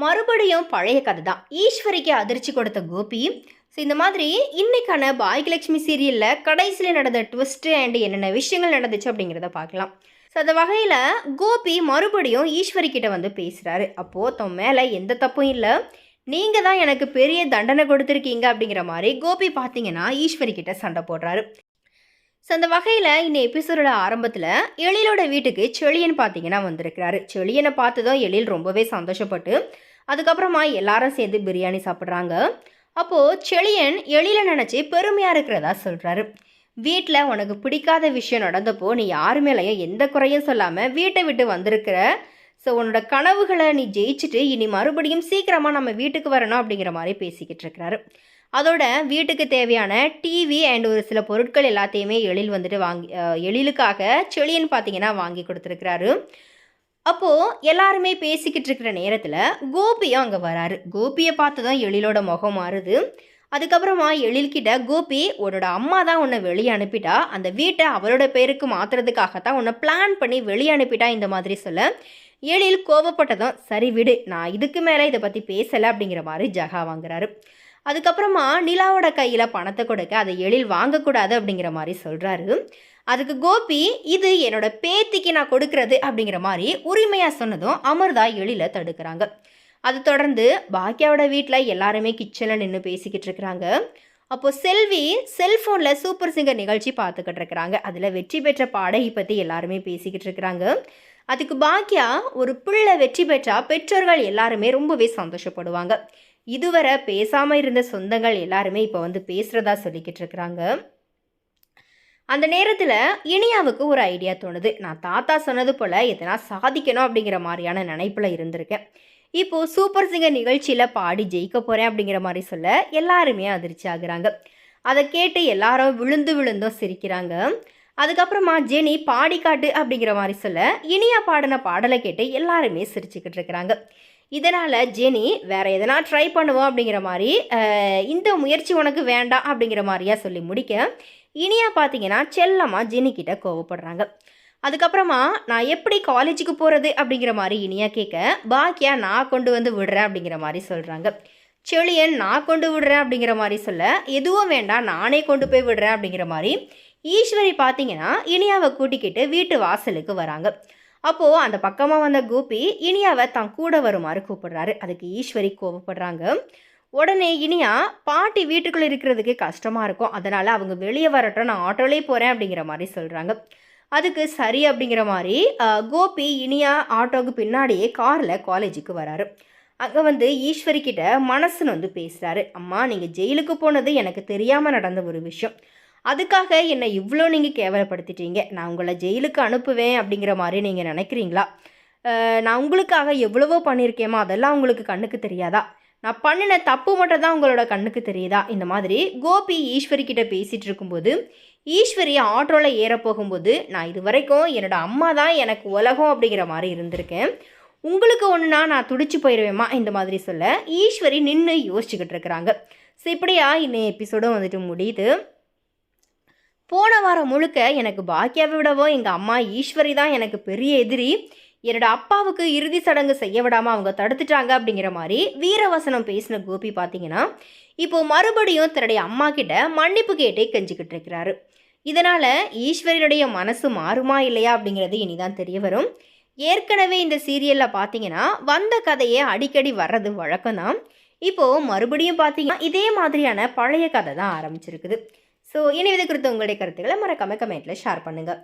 மறுபடியும் பழைய கதை தான். ஈஸ்வரிக்கு அதிர்ச்சி கொடுத்த கோபி. ஸோ இந்த மாதிரி இன்னைக்கான பாக்கியலட்சுமி சீரியலில் கடைசியில் நடந்த ட்விஸ்ட்டு அண்ட் என்னென்ன விஷயங்கள் நடந்துச்சு அப்படிங்கிறத பார்க்கலாம். ஸோ அந்த வகையில் கோபி மறுபடியும் ஈஸ்வரி கிட்ட வந்து பேசுகிறாரு. அப்போது தன் மேலே எந்த தப்பும் இல்லை, நீங்கள் தான் எனக்கு பெரிய தண்டனை கொடுத்துருக்கீங்க அப்படிங்கிற மாதிரி கோபி பார்த்தீங்கன்னா ஈஸ்வரி கிட்ட சண்டை போடுறாரு. ஸோ அந்த வகையில் இந்த எபிசோடோட ஆரம்பத்தில் எழிலோட வீட்டுக்கு செழியன் பார்த்தீங்கன்னா வந்திருக்கிறாரு. செழியனை பார்த்ததும் எழில் ரொம்பவே சந்தோஷப்பட்டு அதுக்கப்புறமா எல்லாரும் சேர்ந்து பிரியாணி சாப்பிட்றாங்க. அப்போது செழியன் எழிலை நினச்சி பெருமையாக இருக்கிறதா சொல்கிறாரு. வீட்டில் உனக்கு பிடிக்காத விஷயம் நடந்தப்போ நீ யார் மேலேயும் எந்த குறையும் சொல்லாமல் வீட்டை விட்டு வந்திருக்கிற. ஸோ உன்னோட கனவுகளை நீ ஜெயிச்சுட்டு இனி மறுபடியும் சீக்கிரமாக நம்ம வீட்டுக்கு வரணும் அப்படிங்கிற மாதிரி பேசிக்கிட்டு இருக்கிறாரு. அதோட வீட்டுக்கு தேவையான டிவி அண்ட் ஒரு சில பொருட்கள் எல்லாத்தையுமே எழில் வந்துட்டு எழிலுக்காக செழியன் பார்த்தீங்கன்னா வாங்கி கொடுத்துருக்கிறாரு. அப்போது எல்லாருமே பேசிக்கிட்டு இருக்கிற நேரத்தில் கோபியும் அங்கே வராரு. கோபியை பார்த்து தான் எழிலோட முகம் மாறுது. அதுக்கப்புறமா எழில்கிட்ட கோபி உன்னோட அம்மா தான் உன்னை வெளியே அனுப்பிட்டா, அந்த வீட்டை அவரோட பேருக்கு மாற்றுறதுக்காகத்தான் உன்னை பிளான் பண்ணி வெளியே அனுப்பிட்டா இந்த மாதிரி சொல்ல எழில் கோபப்பட்டதும் சரி விடு, நான் இதுக்கு மேலே இதை பற்றி பேசலை அப்படிங்கிற மாதிரி ஜகா வாங்குறாரு. அதுக்கப்புறமா நிலாவோட கையில் பணத்தை கொடுக்க அதை எழில் வாங்கக்கூடாது அப்படிங்கிற மாதிரி சொல்கிறாரு. அதுக்கு கோபி இது என்னோட பேத்திக்கு நான் கொடுக்கறது அப்படிங்கிற மாதிரி உரிமையாக சொன்னதும் அமிர்தா எழில தடுக்கிறாங்க. அது தொடர்ந்து பாக்கியாவோட வீட்டில் எல்லாருமே கிச்சனில் நின்று பேசிக்கிட்டு இருக்கிறாங்க. அப்போது செல்வி செல்ஃபோனில் சூப்பர் சிங்கர் நிகழ்ச்சி பார்த்துக்கிட்டு இருக்கிறாங்க. அதில் வெற்றி பெற்ற பாடகி பற்றி எல்லாருமே பேசிக்கிட்டு இருக்கிறாங்க. அதுக்கு பாக்கியா ஒரு பிள்ளை வெற்றி பெற்றா பெற்றோர்கள் எல்லாருமே ரொம்பவே சந்தோஷப்படுவாங்க. இதுவரை பேசாமல் இருந்த சொந்தங்கள் எல்லாருமே இப்போ வந்து பேசுகிறதா சொல்லிக்கிட்டு இருக்கிறாங்க. அந்த நேரத்தில் இனியாவுக்கு ஒரு ஐடியா தோணுது. நான் தாத்தா சொன்னது போல் எதனா சாதிக்கணும் அப்படிங்கிற மாதிரியான நினைப்பில் இருந்திருக்கேன். இப்போது சூப்பர் சிங்கர் நிகழ்ச்சியில் பாடி ஜெயிக்க போகிறேன் அப்படிங்கிற மாதிரி சொல்ல எல்லாருமே அதிர்ச்சி ஆகுறாங்க. அதை கேட்டு எல்லாரும் விழுந்தும் சிரிக்கிறாங்க. அதுக்கப்புறமா ஜெனி பாடி காட்டு அப்படிங்கிற மாதிரி சொல்ல இனியா பாடின பாடலை கேட்டு எல்லாருமே சிரிச்சுக்கிட்டு இருக்கிறாங்க. இதனால் ஜெனி வேறு எதனா ட்ரை பண்ணுவோம் அப்படிங்கிற மாதிரி இந்த முயற்சி உனக்கு வேண்டாம் அப்படிங்கிற மாதிரியா சொல்லி முடிக்க இனியா பார்த்தீங்கன்னா செல்லமாக ஜெனிக்கிட்ட கோவப்படுறாங்க. அதுக்கப்புறமா நான் எப்படி காலேஜுக்கு போகிறது அப்படிங்கிற மாதிரி இனியா கேட்க பாக்கியா நான் கொண்டு வந்து விடுறேன் அப்படிங்கிற மாதிரி சொல்கிறாங்க. செழியன் நான் கொண்டு விடுறேன் அப்படிங்கிற மாதிரி சொல்ல எதுவும் வேண்டாம் நானே கொண்டு போய் விடுறேன் அப்படிங்கிற மாதிரி ஈஸ்வரி பார்த்தீங்கன்னா இனியாவை கூட்டிக்கிட்டு வீட்டு வாசலுக்கு வராங்க. அப்போது அந்த பக்கமாக வந்த கோபி இனியாவை தான் கூட வருமாறு கூப்பிடுறாரு. அதுக்கு ஈஸ்வரி கோவப்படுறாங்க. உடனே இனியா பாட்டி வீட்டுக்குள்ளே இருக்கிறதுக்கு கஷ்டமாக இருக்கும், அதனால் அவங்க வெளியே வரட்டும், நான் ஆட்டோலேயே போகிறேன் அப்படிங்கிற மாதிரி சொல்கிறாங்க. அதுக்கு சரி அப்படிங்கிற மாதிரி கோபி இனியா ஆட்டோவுக்கு பின்னாடியே காரில் காலேஜுக்கு வராரு. அங்கே வந்து ஈஸ்வரி கிட்ட மனசுன்னு வந்து பேசுகிறாரு. அம்மா நீங்கள் ஜெயிலுக்கு போனது எனக்கு தெரியாமல் நடந்த ஒரு விஷயம், அதுக்காக என்னை இவ்வளோ நீங்கள் கேவலப்படுத்திட்டீங்க. நான் உங்களை ஜெயிலுக்கு அனுப்புவேன் அப்படிங்கிற மாதிரி நீங்கள் நினைக்கிறீங்களா? நான் உங்களுக்காக எவ்வளவோ பண்ணியிருக்கேமா, அதெல்லாம் உங்களுக்கு கண்ணுக்கு தெரியாதா? நான் பண்ணின தப்பு மட்டும் தான் உங்களோட கண்ணுக்கு தெரியுதா? இந்த மாதிரி கோபி ஈஸ்வரி கிட்ட பேசிகிட்டு இருக்கும்போது ஈஸ்வரி ஆட்டோவில் ஏற போகும்போது நான் இது வரைக்கும் என்னோட அம்மா தான் எனக்கு உலகம் அப்படிங்கிற மாதிரி இருந்திருக்கேன், உங்களுக்கு ஒன்றுனா நான் துடிச்சு போயிடுவேம்மா இந்த மாதிரி சொல்ல ஈஸ்வரி நின்று யோசிச்சுக்கிட்டு இருக்கிறாங்க. ஸோ இப்படியா இன்னும் எபிசோடும் வந்துட்டு முடியுது. போன வாரம் முழுக்க எனக்கு பாக்கியாவை விடவோ எங்கள் அம்மா ஈஸ்வரி தான் எனக்கு பெரிய எதிரி, என்னோட அப்பாவுக்கு இறுதி சடங்கு செய்ய விடாமல் அவங்க தடுத்துட்டாங்க அப்படிங்கிற மாதிரி வீரவசனம் பேசின கோபி பார்த்தீங்கன்னா இப்போது மறுபடியும் தன்னுடைய அம்மா கிட்ட மன்னிப்பு கேட்டே கெஞ்சிக்கிட்டு இருக்கிறாரு. இதனால் ஈஸ்வரியுடைய மனசு மாறுமா இல்லையா அப்படிங்கிறது இனிதான் தெரிய வரும். ஏற்கனவே இந்த சீரியலில் பார்த்தீங்கன்னா வந்த கதையே அடிக்கடி வர்றது வழக்கம்தான். இப்போது மறுபடியும் பார்த்தீங்கன்னா இதே மாதிரியான பழைய கதை தான் ஆரம்பிச்சிருக்குது. ஸோ இனி இது குறித்து உங்களுடைய கருத்துக்களை மறக்காம கமெண்ட்டில் ஷேர் பண்ணுங்கள்.